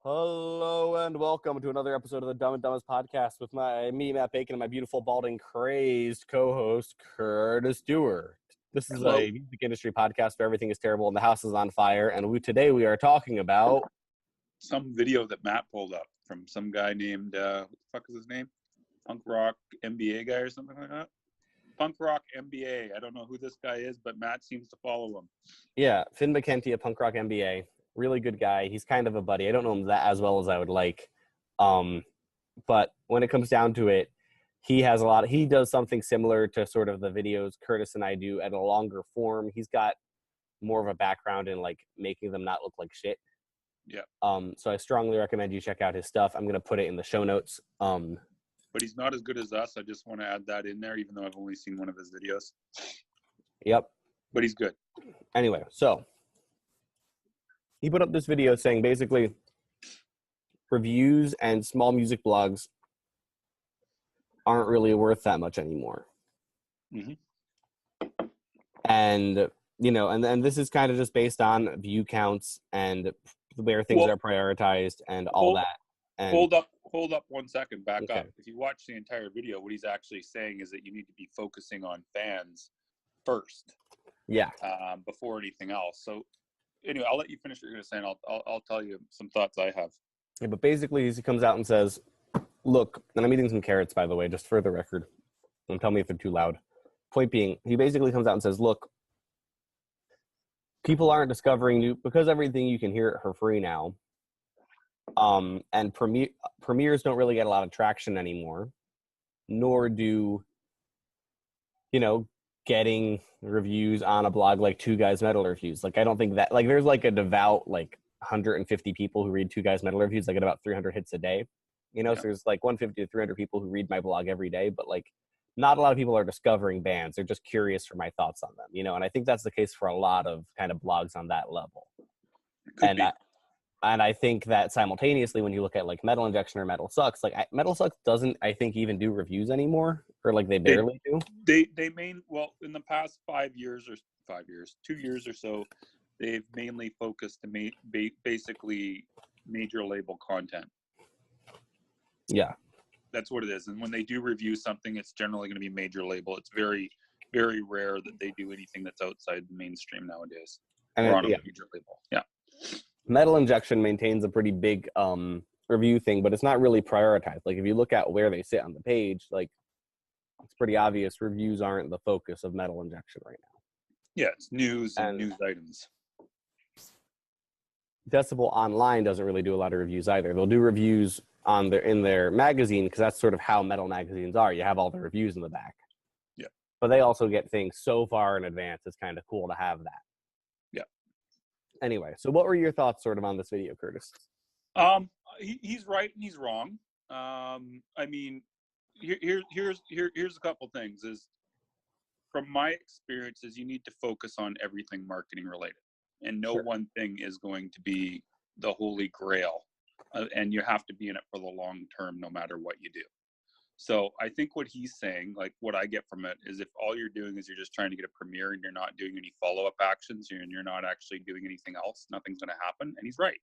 Hello and welcome to another episode of the Dumb and Dumbest podcast with me, Matt Bacon, and my beautiful, balding, crazed co-host, Curtis Dewar. This is Hello. a music industry podcast where everything is terrible and the house is on fire, and today we are talking about... Some video that Matt pulled up from some guy named, what the fuck is his name? Punk Rock MBA guy or something like that? Punk Rock MBA. I don't know who this guy is, but Matt seems to follow him. Yeah, Finn Mckenty, a Punk Rock MBA. Really good guy. He's kind of a buddy. I don't know him that as well as I would like. But when it comes down to it, he does something similar to sort of the videos Curtis and I do at a longer form. He's got more of a background in like making them not look like shit. Yeah. So I strongly recommend you check out his stuff. I'm going to put it in the show notes. But he's not as good as us. I just want to add that in there, even though I've only seen one of his videos. Yep. But he's good. Anyway, so he put up this video saying basically reviews and small music blogs aren't really worth that much anymore. Mm-hmm. And, and this is kind of just based on view counts and where things are prioritized and all that. And hold up 1 second, back okay. up. If you watch the entire video, what he's actually saying is that you need to be focusing on fans first. Yeah. Before anything else. So anyway, I'll let you finish what you're going to say, and I'll tell you some thoughts I have. Yeah, but basically he comes out and says, look, and I'm eating some carrots, by the way, just for the record. Don't tell me if they're too loud. Point being, he basically comes out and says, look, people aren't discovering new, because everything you can hear it for free now. And premieres don't really get a lot of traction anymore, nor do, getting reviews on a blog like Two Guys Metal Reviews. Like, I don't think that, like, there's like a devout, like 150 people who read Two Guys Metal Reviews. I get about 300 hits a day, Yeah. So there's like 150 to 300 people who read my blog every day, but like not a lot of people are discovering bands. They're just curious for my thoughts on them, and I think that's the case for a lot of kind of blogs on that level. And I think that simultaneously, when you look at like Metal Injection or Metal Sucks, like Metal Sucks doesn't, I think, even do reviews anymore, or like they barely do. Well, in the past 2 years or so, they've mainly focused to basically major label content. Yeah. That's what it is. And when they do review something, it's generally going to be major label. It's very, very rare that they do anything that's outside the mainstream nowadays. And or on a major label. Yeah. Metal Injection maintains a pretty big review thing, but it's not really prioritized. Like, if you look at where they sit on the page, like, it's pretty obvious reviews aren't the focus of Metal Injection right now. Yeah, it's news and news items. Decibel Online doesn't really do a lot of reviews either. They'll do reviews in their magazine, because that's sort of how metal magazines are. You have all the reviews in the back. Yeah. But they also get things so far in advance, it's kind of cool to have that. Yeah. Anyway, so what were your thoughts sort of on this video, Curtis? He's right and he's wrong. I mean, here's a couple things. Is from my experiences, you need to focus on everything marketing related, and no one thing is going to be the holy grail, and you have to be in it for the long term, no matter what you do. So I think what he's saying, like what I get from it, is if all you're doing is you're just trying to get a premiere and you're not doing any follow-up actions and you're not actually doing anything else, nothing's going to happen. And he's right.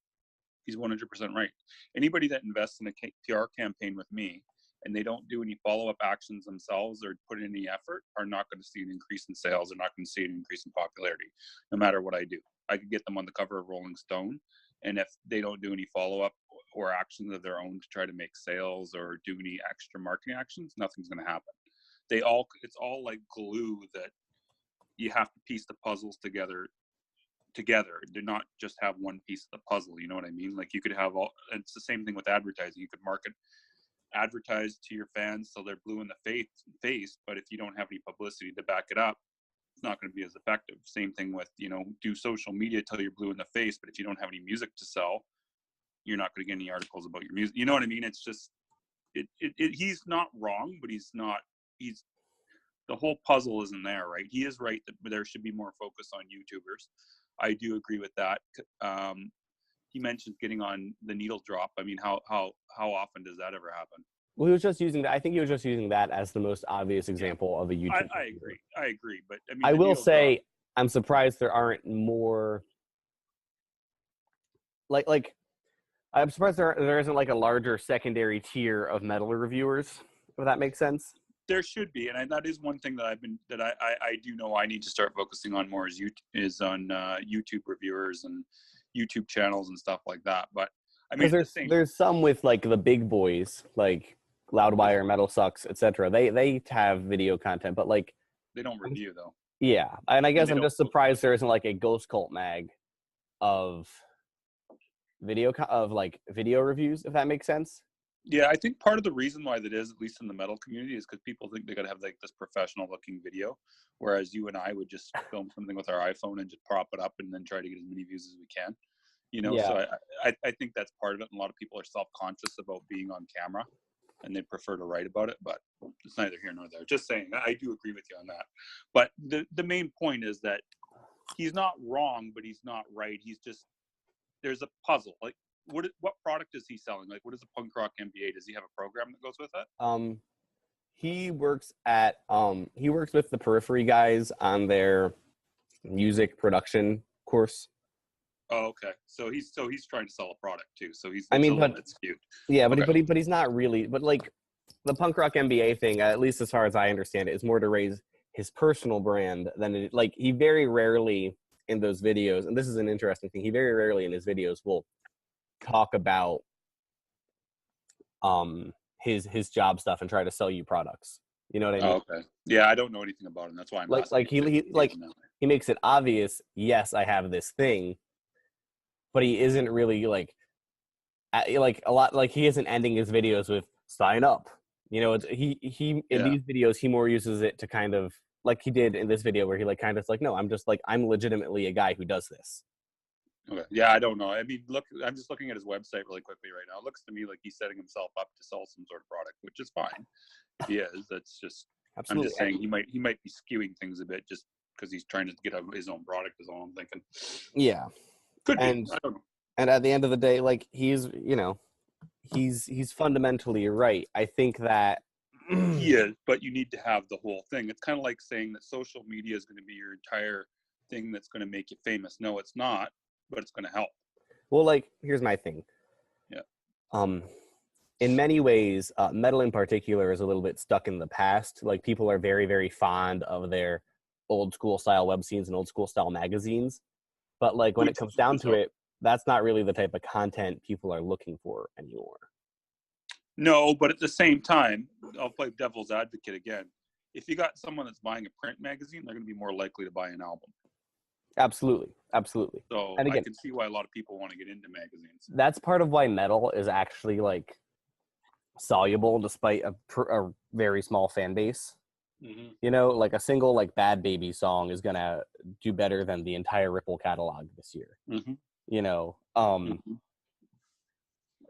He's 100% right. Anybody that invests in a PR campaign with me and they don't do any follow-up actions themselves or put in any effort are not going to see an increase in sales. They're not going to see an increase in popularity, no matter what I do. I could get them on the cover of Rolling Stone, and if they don't do any follow-up or actions of their own to try to make sales or do any extra marketing actions, nothing's going to happen. It's all like glue that you have to piece the puzzles together. Do not just have one piece of the puzzle. You know what I mean? Like, you could have it's the same thing with advertising. You could advertise to your fans till they're blue in the face, but if you don't have any publicity to back it up, it's not going to be as effective. Same thing with, do social media till you're blue in the face, but if you don't have any music to sell, you're not going to get any articles about your music. You know what I mean? It's just, he's not wrong, but the whole puzzle isn't there, right? He is right that there should be more focus on YouTubers. I do agree with that. He mentioned getting on the needle drop. I mean, how often does that ever happen? Well, he was just using that. I think he was just using that as the most obvious example of a YouTube. I agree. But I mean, I will say, I'm surprised there aren't more like I'm surprised there isn't like a larger secondary tier of metal reviewers, if that makes sense. There should be, and that is one thing that I do know I need to start focusing on more is on YouTube reviewers and YouTube channels and stuff like that. But I mean, Because at the same, there's some with like the big boys, like Loudwire, Metal Sucks, etc. They have video content, but like they don't review though, yeah, and I and guess they I'm don't. just surprised there isn't like a Ghost Cult mag of like video reviews, if that makes sense. Yeah, I think part of the reason why that is, at least in the metal community, is because people think they got to have like this professional looking video, whereas you and I would just film something with our iPhone and just prop it up and then try to get as many views as we can. You know, Yeah. so I think that's part of it. And a lot of people are self-conscious about being on camera and they prefer to write about it, but it's neither here nor there. Just saying, I do agree with you on that. But the main point is that he's not wrong, but he's not right. He's just, there's a puzzle. Like, what product is he selling? Like, what is a punk rock MBA? Does he have a program that goes with it? He works with the Periphery guys on their music production course. Oh, okay. So he's trying to sell a product too. So I it's mean, a little but bit skewed. yeah, Okay. but he's not really. But like the punk rock MBA thing, at least as far as I understand it, is more to raise his personal brand than it. Like he very rarely in those videos, and this is an interesting thing. He very rarely in his videos will talk about his job stuff and try to sell you products. You know what I mean? Oh, okay. Yeah, I don't know anything about him. That's why I'm asking. He makes it obvious. Yes, I have this thing, but he isn't really like a lot. Like he isn't ending his videos with "sign up." You know, he in these videos he more uses it to kind of like he did in this video where he like kind of like, no, I'm legitimately a guy who does this. Okay. Yeah, I don't know. I mean, look, I'm just looking at his website really quickly right now. It looks to me like he's setting himself up to sell some sort of product, which is fine. If he is, that's just. Absolutely. I'm just saying he might be skewing things a bit just because he's trying to get his own product. Is all I'm thinking. Yeah. Could and, be. I don't know. And at the end of the day, like he's fundamentally right. I think that he is, but you need to have the whole thing. It's kind of like saying that social media is going to be your entire thing that's going to make you famous. No, it's not, but it's going to help. Well, like here's my thing. Yeah. In many ways, metal in particular is a little bit stuck in the past. Like people are very, very fond of their old school style web scenes and old school style magazines. But like when it comes down to it, that's not really the type of content people are looking for anymore. No, but at the same time, I'll play devil's advocate again. If you got someone that's buying a print magazine, they're going to be more likely to buy an album. Absolutely. So and again, I can see why a lot of people want to get into magazines. That's part of why metal is actually like soluble despite a very small fan base. Mm-hmm. You know, like a single like Bad Baby song is gonna do better than the entire Ripple catalog this year. Mm-hmm. You know,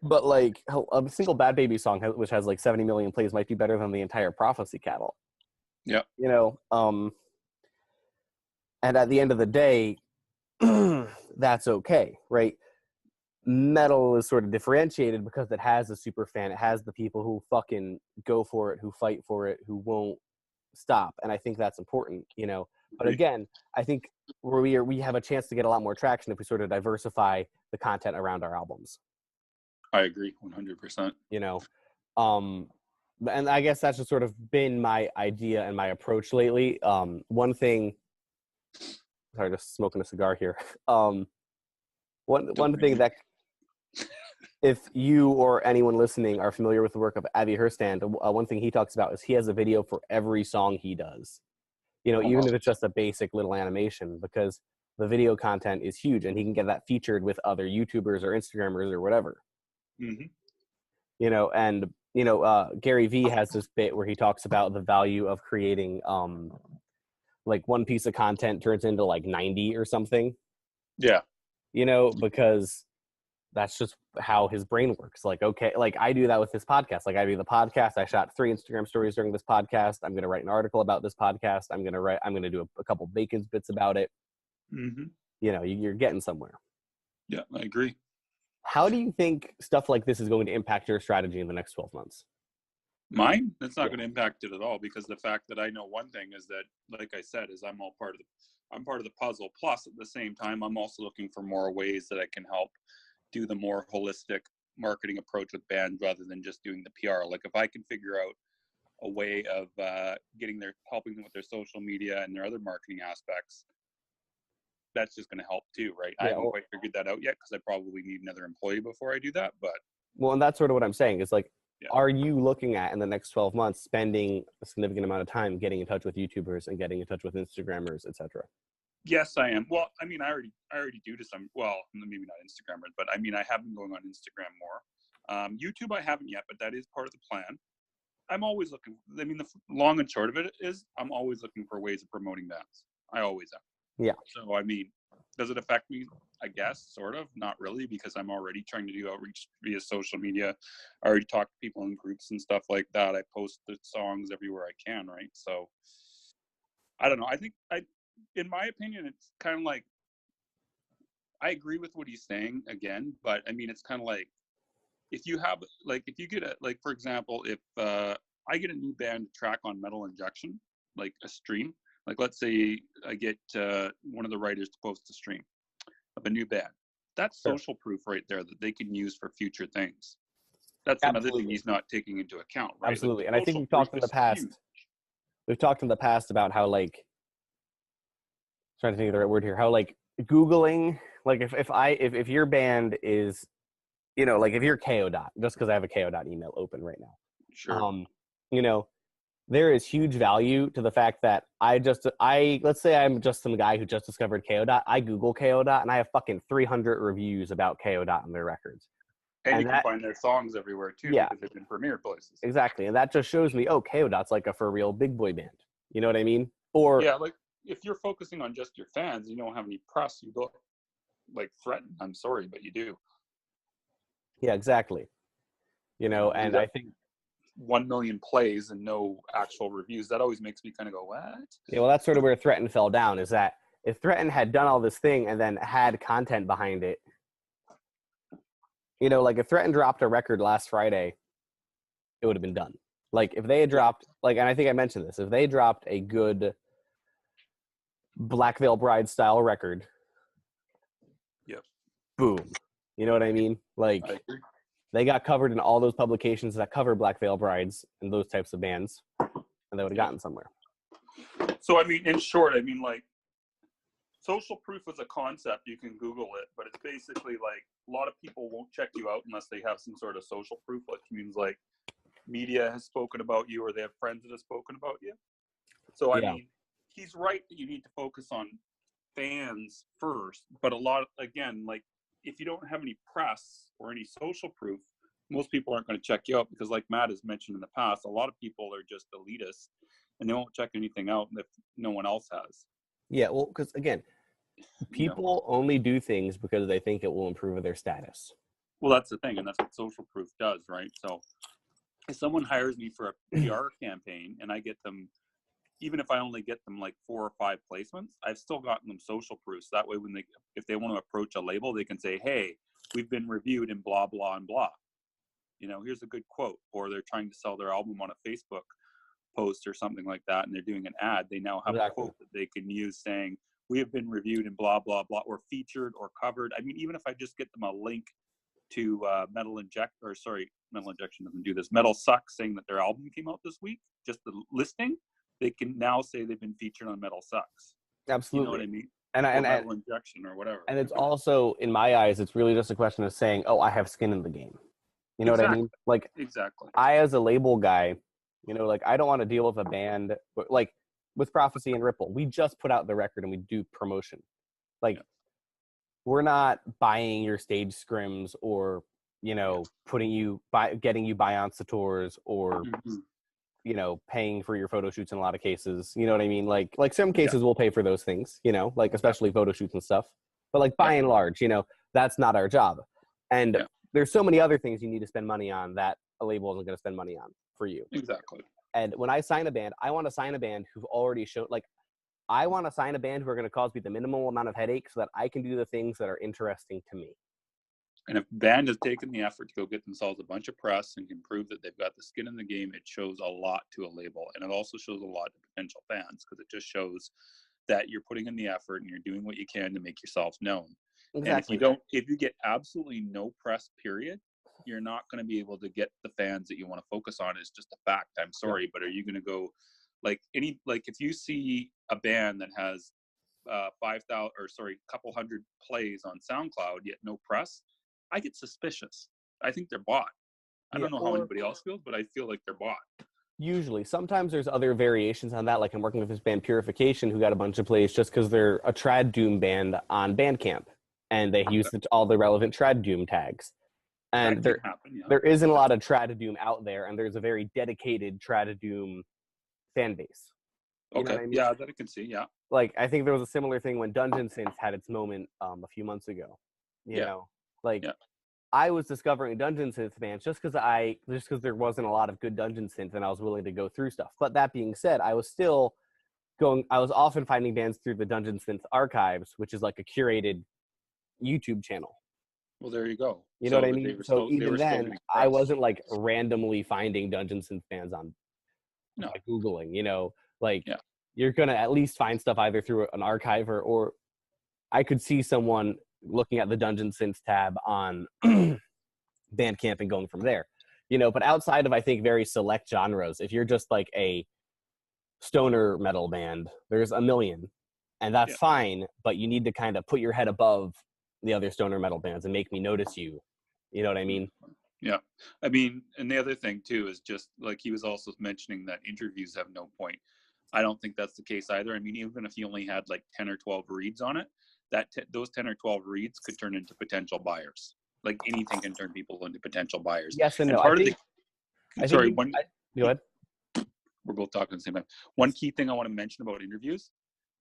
but like a single Bad Baby song which has like 70 million plays might be better than the entire Prophecy catalog. Yeah. You know, and at the end of the day, that's okay, right? Metal is sort of differentiated because it has a super fan. It has the people who fucking go for it, who fight for it, who won't stop. And I think that's important, you know. But again, I think we have a chance to get a lot more traction if we sort of diversify the content around our albums. I agree 100%. You know, and I guess that's just sort of been my idea and my approach lately. One thing, sorry, just smoking a cigar here. One thing that, if you or anyone listening are familiar with the work of Avi Herstand, one thing he talks about is he has a video for every song he does. You know, even if it's just a basic little animation, because the video content is huge and he can get that featured with other YouTubers or Instagrammers or whatever. Mm-hmm. You know, and, you know, Gary Vee has this bit where he talks about the value of creating, like one piece of content turns into like 90 or something. Yeah. You know, because that's just how his brain works. Like, okay, like I do that with this podcast. Like I do the podcast. I shot 3 Instagram stories during this podcast. I'm going to write an article about this podcast. I'm going to do a couple Bacon's bits about it. Mm-hmm. You know, you're getting somewhere. Yeah, I agree. How do you think stuff like this is going to impact your strategy in the next 12 months? Mine? That's not going to impact it at all, because the fact that I know one thing is that, like I said, is I'm part of the puzzle. Plus, at the same time, I'm also looking for more ways that I can help do the more holistic marketing approach with bands rather than just doing the PR. Like if I can figure out a way of helping them with their social media and their other marketing aspects, that's just going to help too, right? I Yeah, haven't quite figured that out yet because I probably need another employee before I do that. But well, and that's sort of what I'm saying is like, yeah. are you looking at in the next 12 months spending a significant amount of time getting in touch with YouTubers and getting in touch with Instagrammers, etc.? Yes, I am. Well, I mean, I already do to some. Well, maybe not Instagrammers, but I mean, I have been going on Instagram more. YouTube, I haven't yet, but that is part of the plan. I'm always looking. I mean, the long and short of it is, I'm always looking for ways of promoting bands. I always am. Yeah. So, I mean, does it affect me? I guess, sort of. Not really, because I'm already trying to do outreach via social media. I already talk to people in groups and stuff like that. I post the songs everywhere I can, right? So, I don't know. I think in my opinion, it's kind of like, I agree with what he's saying again, but I mean, it's kind of like, if you have, like, if you get like, for example, if I get a new band track on Metal Injection, like a stream, like let's say I get one of the writers to post a stream of a new band, that's Sure. social proof right there that they can use for future things. That's another thing Absolutely. he's not taking into account, right? Absolutely. Like, And I think we've talked in the past. We've talked in the past about how, like, trying to think of the right word here, how like Googling, like if your band is, you know, like if you're KO dot, just because I have a KO dot email open right now, Sure. you know, there is huge value to the fact that let's say I'm just some guy who just discovered KO dot. I Google KO dot and I have fucking 300 reviews about KO dot and their records. And you can find their songs everywhere too, yeah, because they've been premiered places. Exactly. And that just shows me, oh, KO dot's like a for real big boy band. You know what I mean? Or yeah, like if you're focusing on just your fans, you don't have any press, you go like threaten. I'm sorry, but you do. Yeah, exactly. You know, and I think 1 million plays and no actual reviews. That always makes me kind of go, what? Yeah, well, that's sort of where Threaten fell down, is that if Threaten had done all this thing and then had content behind it, you know, like if Threaten dropped a record last Friday, it would have been done. Like if they had dropped, like, and I think I mentioned this, if they dropped a good Black Veil Bride style record, yep, boom. You know what I mean? Like they got covered in all those publications that cover Black Veil Brides and those types of bands, and they would have gotten somewhere. So, I mean, in short, I mean, like, social proof is a concept. You can Google it, but it's basically like a lot of people won't check you out unless they have some sort of social proof, which means like media has spoken about you or they have friends that have spoken about you. So, I mean, he's right that you need to focus on fans first, but a lot, again, like, if you don't have any press or any social proof, most people aren't going to check you out because, like Matt has mentioned in the past, a lot of people are just elitist and they won't check anything out if no one else has. Yeah, well, because again, people only do things because they think it will improve their status. Well, that's the thing, and that's what social proof does, right? So if someone hires me for a PR campaign and I get them, even if I only get them like 4 or 5 placements, I've still gotten them social proof. So that way, if they want to approach a label, they can say, hey, we've been reviewed in blah, blah, and blah. You know, here's a good quote. Or they're trying to sell their album on a Facebook post or something like that, and they're doing an ad. They now have a quote that they can use saying, we have been reviewed in blah, blah, blah, or featured or covered. I mean, even if I just get them a link to Metal Injection doesn't do this. Metal Sucks saying that their album came out this week, just the listing, they can now say they've been featured on Metal Sucks. Absolutely. You know what I mean? And Metal Injection or whatever. And it's also, in my eyes, it's really just a question of saying, oh, I have skin in the game. You know what I mean? Like, I, as a label guy, you know, like, I don't want to deal with a band, like, with Prophecy and Ripple, we just put out the record and we do promotion. Like, we're not buying your stage scrims or, you know, getting you Beyonce tours or, you know, paying for your photo shoots in a lot of cases. You know what I mean? Like some cases we'll pay for those things, you know, like especially photo shoots and stuff. But like by and large, you know, that's not our job. And there's so many other things you need to spend money on that a label isn't going to spend money on for you. Exactly. And when I sign a band, I want to sign a band who've already shown, like, I want to sign a band who are going to cause me the minimal amount of headache so that I can do the things that are interesting to me. And if a band has taken the effort to go get themselves a bunch of press and can prove that they've got the skin in the game, it shows a lot to a label. And it also shows a lot to potential fans because it just shows that you're putting in the effort and you're doing what you can to make yourself known. And Exactly. if you get absolutely no press, period, you're not going to be able to get the fans that you want to focus on. It's just a fact. I'm sorry, Yep. but are you going to go like if you see a band that has 5,000 or sorry, a couple hundred plays on SoundCloud yet no press, I get suspicious. I think they're bought. I Yeah. don't know how Or anybody else feels, but I feel like they're bought. usually, sometimes there's other variations on that. Like I'm working with this band Purification, who got a bunch of plays just because they're a trad doom band on Bandcamp, and they use all the relevant trad doom tags. And That can happen, yeah. there isn't a lot of trad doom out there, and there's a very dedicated trad doom fan base. You know Okay, what I mean? yeah, that I can see, yeah. Like I think there was a similar thing when Dungeon Synth had its moment a few months ago. You Yeah. know, like Yeah. I was discovering Dungeon Synth bands just because there wasn't a lot of good Dungeon Synth, and I was willing to go through stuff. But that being said, I was often finding bands through the Dungeon Synth archives, which is like a curated YouTube channel. Well, there you go. You know what I They mean? were So still even then, getting I press. wasn't like randomly finding Dungeon Synth bands on No. like Googling. You know, like Yeah. you're gonna at least find stuff either through an archive or I could see someone looking at the Dungeon Synth tab on Bandcamp and going from there. You know, but outside of I think very select genres, if you're just like a stoner metal band, there's a million, and that's Yeah. fine. But you need to kind of put your head above the other stoner metal bands and make me notice you. You know what I mean? Yeah. I mean, and the other thing too is just like he was also mentioning that interviews have no point. I don't think that's the case either. I mean, even if you only had like 10 or 12 reads on it, those 10 or 12 reads could turn into potential buyers. Like anything can turn people into potential buyers. Yes and And no. part of I think sorry, go ahead. we're both talking at the same time. One key thing I want to mention about interviews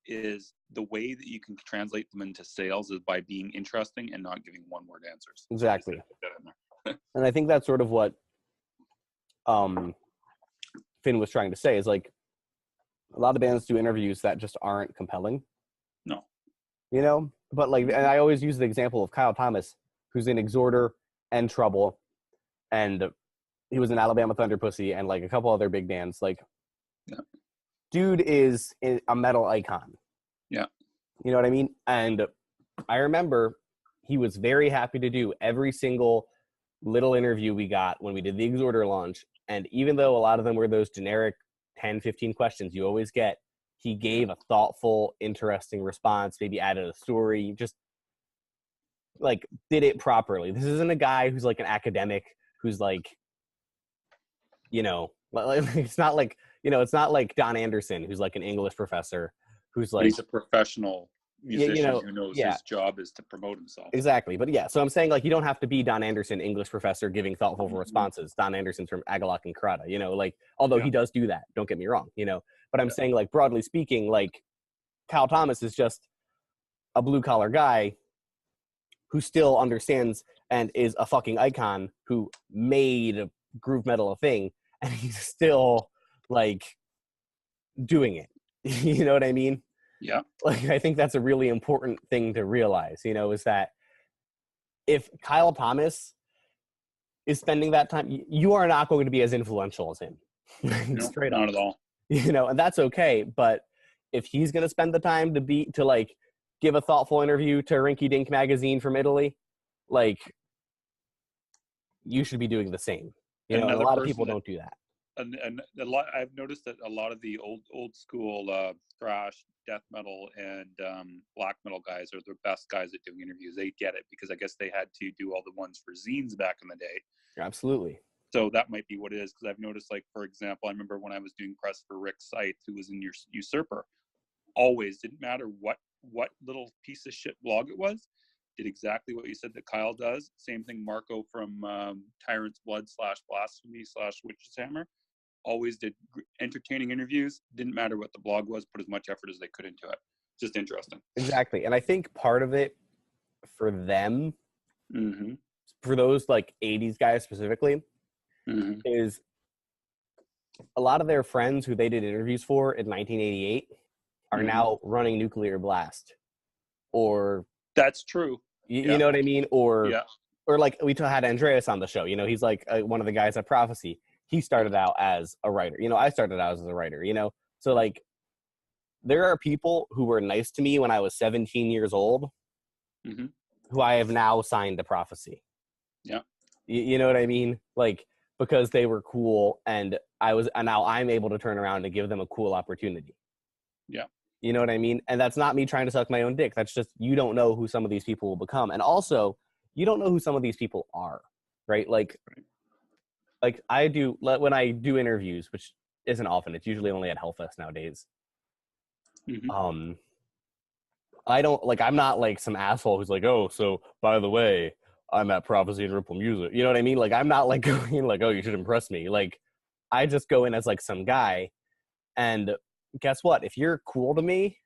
is the way that you can translate them into sales is by being interesting and not giving one word answers. Exactly. So put that in there. And I think that's sort of what Finn was trying to say is like a lot of bands do interviews that just aren't compelling. No. You know? But like, and I always use the example of Kyle Thomas, who's in Exhorder and Trouble, and he was in Alabama Thunder Pussy and like a couple other big bands. Like, dude is a metal icon. Yeah. You know what I mean? And I remember he was very happy to do every single little interview we got when we did the Exhorder launch. And even though a lot of them were those generic 10, 15 questions you always get, he gave a thoughtful, interesting response, maybe added a story, just like did it properly. This isn't a guy who's like an academic who's like, you know, it's not like, you know, it's not like Don Anderson, who's like an English professor, who's like, he's a professional musician you know, who knows yeah, his job is to promote himself. exactly. But yeah, so I'm saying like you don't have to be Don Anderson, English professor, giving thoughtful responses. Don Anderson's from Agalloch and Karada, you know, like although he does do that, don't get me wrong, you know. But I'm saying like broadly speaking, like Kyle Thomas is just a blue collar guy who still understands and is a fucking icon who made groove metal a thing, and he's still like doing it. You know what I mean? Yeah. Like I think that's a really important thing to realize, you know, is that if Kyle Thomas is spending that time, you are not going to be as influential as him. No, Straight not up. at all. You know, and that's okay. But if he's going to spend the time to like give a thoughtful interview to Rinky Dink magazine from Italy, like you should be doing the same. You know, and a lot of people don't do that. And a lot, I've noticed that a lot of the old school thrash, death metal, and black metal guys are the best guys at doing interviews. They get it because I guess they had to do all the ones for zines back in the day. Absolutely. So that might be what it is, because I've noticed, like, for example, I remember when I was doing press for Rick Scythe, who was in your Usurper, always didn't matter what little piece of shit blog it was, did exactly what you said that Kyle does. Same thing, Marco from Tyrant's Blood /Blasphemy/Witch's Hammer, always did entertaining interviews. Didn't matter what the blog was, put as much effort as they could into it. Just interesting. Exactly. And I think part of it for them, for those like 80s guys specifically, is a lot of their friends who they did interviews for in 1988 are now running Nuclear Blast, or that's true. You know what I mean, or like we had Andreas on the show. You know, he's like one of the guys at Prophecy. He started out as a writer. You know, I started out as a writer. You know, so like there are people who were nice to me when I was 17 years old who I have now signed to Prophecy. Yeah. You know what I mean? Like, because they were cool, and now I'm able to turn around and give them a cool opportunity. Yeah. You know what I mean? And that's not me trying to suck my own dick. That's just, you don't know who some of these people will become. And also, you don't know who some of these people are, right? Like I do, when I do interviews, which isn't often, it's usually only at Hellfest nowadays. Mm-hmm. I don't, like, I'm not like some asshole who's like, oh, so by the way, I'm at Prophecy and Ripple Music. You know what I mean? Like, I'm not like going like, oh, you should impress me. Like, I just go in as like some guy, and guess what? If you're cool to me,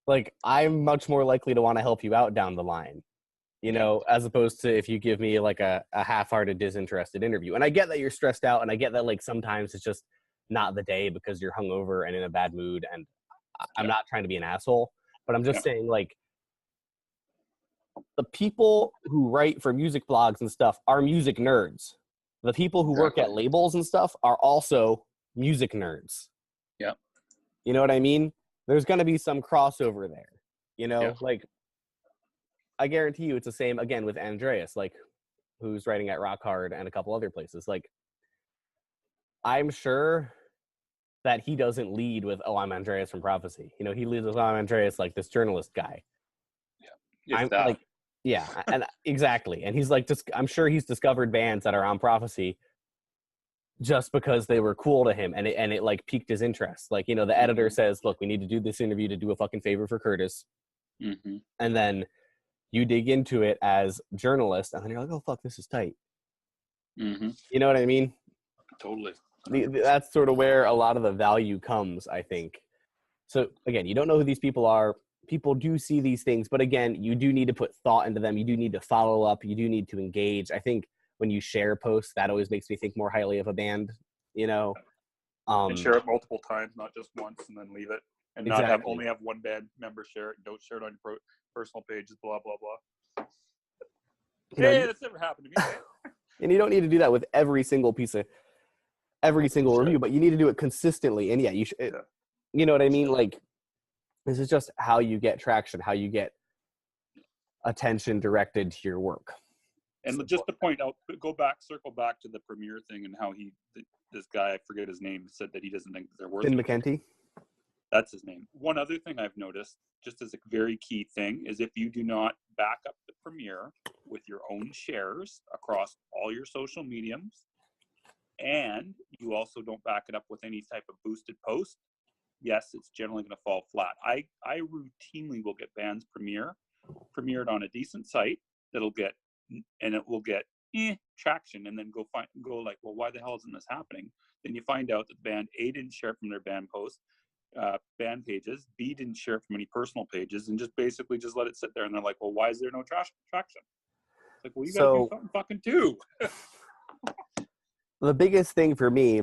like, I'm much more likely to want to help you out down the line, you know, as opposed to if you give me like a half-hearted, disinterested interview. And I get that you're stressed out, and I get that like sometimes it's just not the day because you're hungover and in a bad mood, and I'm not trying to be an asshole, but I'm just saying, like, the people who write for music blogs and stuff are music nerds. The people who work at labels and stuff are also music nerds. Yeah. You know what I mean? There's going to be some crossover there, you know? Like, I guarantee you it's the same, again, with Andreas, like, who's writing at Rock Hard and a couple other places. Like, I'm sure that he doesn't lead with, oh, I'm Andreas from Prophecy. You know, he leads with, oh, I'm Andreas, like, this journalist guy. Yeah. I'm like, yeah, and exactly. And he's like, just, I'm sure he's discovered bands that are on Prophecy just because they were cool to him, and it like piqued his interest. Like, you know, the editor says, look, we need to do this interview to do a fucking favor for Curtis. Mm-hmm. And then you dig into it as journalist, and then you're like, oh, fuck, this is tight. Mm-hmm. You know what I mean? Totally. That's sort of where a lot of the value comes, I think. So again, you don't know who these people are. People do see these things, but again, you do need to put thought into them. You do need to follow up. You do need to engage. I think when you share posts, that always makes me think more highly of a band, you know? And share it multiple times, not just once, and then leave it. And not only have one band member share it. Don't share it on your personal pages, blah, blah, blah. Hey, that's never happened to me. And you don't need to do that with every single review, but you need to do it consistently. And yeah, you should, you know what I mean? Like, this is just how you get traction, how you get attention directed to your work. And just to point out, circle back to the premiere thing and how this guy, I forget his name, said that he doesn't think they're worth it. Finn Mckenty? That's his name. One other thing I've noticed, just as a very key thing, is if you do not back up the premiere with your own shares across all your social mediums, and you also don't back it up with any type of boosted post, yes, it's generally going to fall flat. I routinely will get bands premiered on a decent site that'll get, and it will get traction, and then go like, well, why the hell isn't this happening? Then you find out that the band A didn't share from their band post, band pages, B didn't share from any personal pages, and just basically just let it sit there. And they're like, well, why is there no traction? It's like, well, you gotta do something fucking too. The biggest thing for me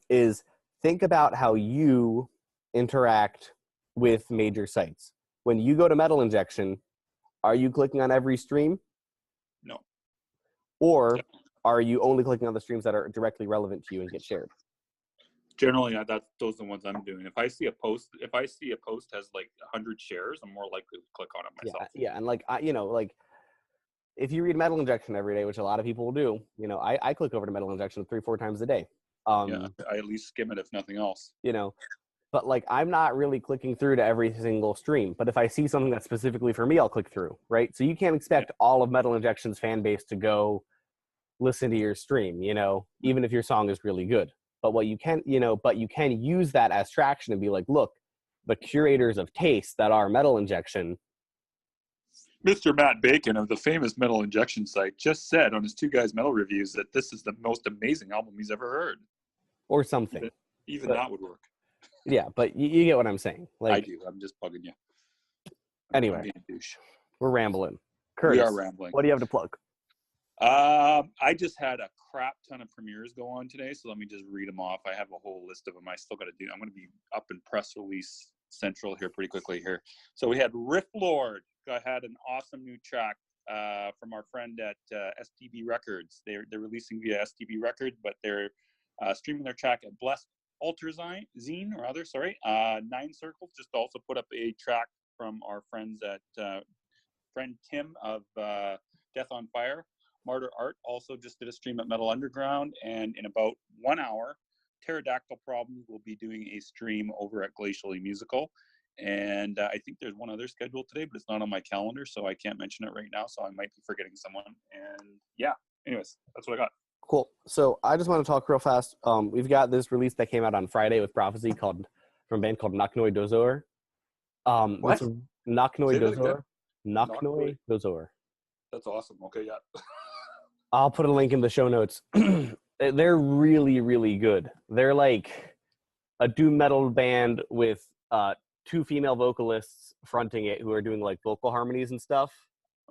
is think about how you interact with major sites. When you go to Metal Injection, are you clicking on every stream? No. Or are you only clicking on the streams that are directly relevant to you and get shared? Generally, those are the ones I'm doing. If I see a post has like 100 shares, I'm more likely to click on it myself. Yeah, and like, like, if you read Metal Injection every day, which a lot of people will do, you know, I click over to Metal Injection 3-4 times a day. I at least skim it if nothing else. You know, but like, I'm not really clicking through to every single stream. But if I see something that's specifically for me, I'll click through, right? So you can't expect all of Metal Injection's fan base to go listen to your stream, you know, even if your song is really good. But what you can, but you can use that as traction and be like, look, the curators of taste that are Metal Injection. Mr. Matt Bacon of the famous Metal Injection site just said on his Two Guys Metal reviews that this is the most amazing album he's ever heard. Or something. Even that would work. Yeah, but you get what I'm saying. Like, I do. I'm just bugging you. Anyway, we're rambling. Curtis, we are rambling. What do you have to plug? I just had a crap ton of premieres go on today, so let me just read them off. I have a whole list of them I still got to do. I'm going to be up in press release central here pretty quickly here. So we had Riff Lord. I had an awesome new track from our friend at STB Records. They're releasing via STB Records, but they're streaming their track at Blessed Altar Zine, or other, sorry. Nine Circles just also put up a track from our friends at friend Tim of Death on Fire. Martyr Art also just did a stream at Metal Underground, and in about 1 hour, Pterodactyl Problems will be doing a stream over at Glacially Musical. And I think there's one other scheduled today, but it's not on my calendar, so I can't mention it right now. So I might be forgetting someone. And yeah, anyways, that's what I got. Cool. So I just want to talk real fast. We've got this release that came out on Friday with Prophecy from a band called Naknoi Dozor. What? Naknoi Say that again. Dozor. Naknoi Dozor. That's awesome. Okay, yeah. I'll put a link in the show notes. They're really, really good. They're like a doom metal band with 2 female vocalists fronting it who are doing like vocal harmonies and stuff.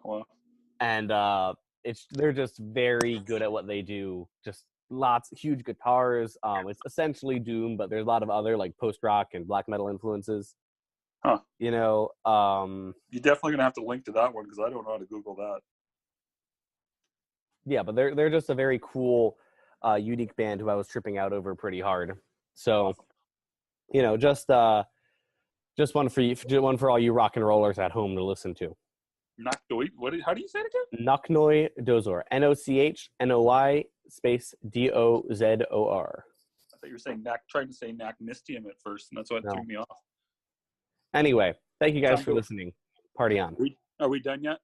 Wow. And they're just very good at what they do. Just huge guitars. It's essentially doom, but there's a lot of other like post rock and black metal influences. Huh. You know, you're definitely gonna have to link to that one because I don't know how to Google that. Yeah, but they're just a very cool, unique band who I was tripping out over pretty hard. So, Awesome. You know, just one for you, one for all you rock and rollers at home to listen to. Naknoi. How do you say it again? Naknoi Dozor. Nochnoi space Dozor. I thought you were saying trying to say Naknistium at first, and that's what threw me off. Anyway, thank you guys Sounds for good. listening. Party on. Are we done yet?